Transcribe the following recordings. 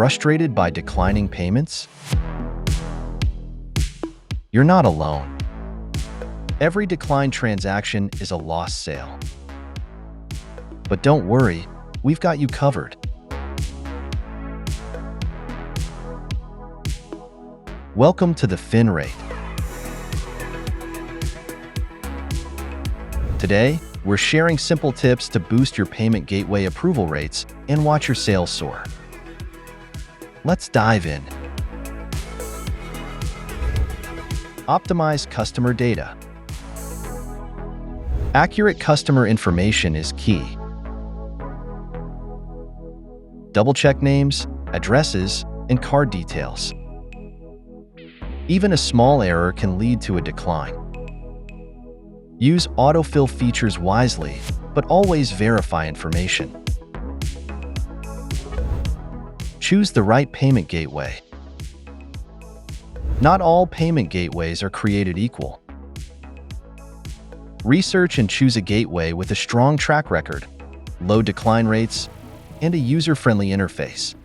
Frustrated by declining payments? You're not alone. Every declined transaction is a lost sale. But don't worry, we've got you covered. Welcome to TheFinrate. Today, we're sharing simple tips to boost your payment gateway approval rates and watch your sales soar. Let's dive in. Optimize customer data. Accurate customer information is key. Double-check names, addresses, and card details. Even a small error can lead to a decline. Use autofill features wisely, but always verify information. Choose the right payment gateway. Not all payment gateways are created equal. Research and choose a gateway with a strong track record, low decline rates, and a user-friendly interface.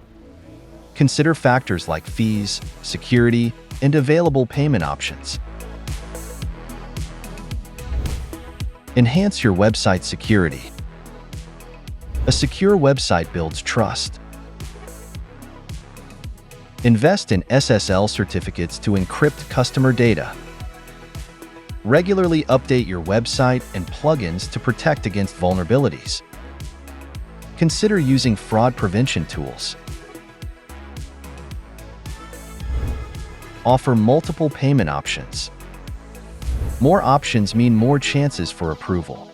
Consider factors like fees, security, and available payment options. Enhance your website security. A secure website builds trust. Invest in SSL certificates to encrypt customer data. Regularly update your website and plugins to protect against vulnerabilities. Consider using fraud prevention tools. Offer multiple payment options. More options mean more chances for approval.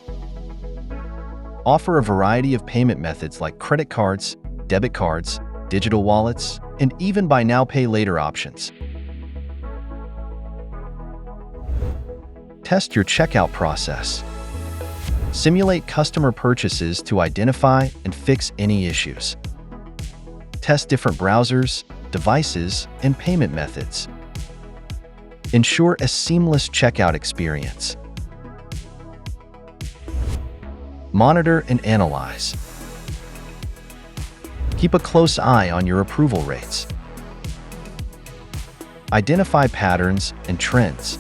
Offer a variety of payment methods like credit cards, debit cards, digital wallets, and even buy now, pay later options. Test your checkout process. Simulate customer purchases to identify and fix any issues. Test different browsers, devices, and payment methods. Ensure a seamless checkout experience. Monitor and analyze. Keep a close eye on your approval rates. Identify patterns and trends.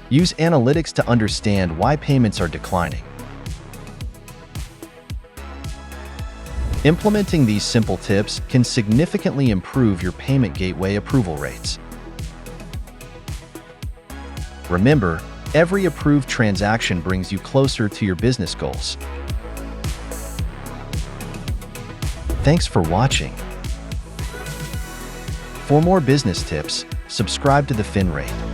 Use analytics to understand why payments are declining. Implementing these simple tips can significantly improve your payment gateway approval rates. Remember, every approved transaction brings you closer to your business goals. Thanks for watching. For more business tips, subscribe to TheFinrate.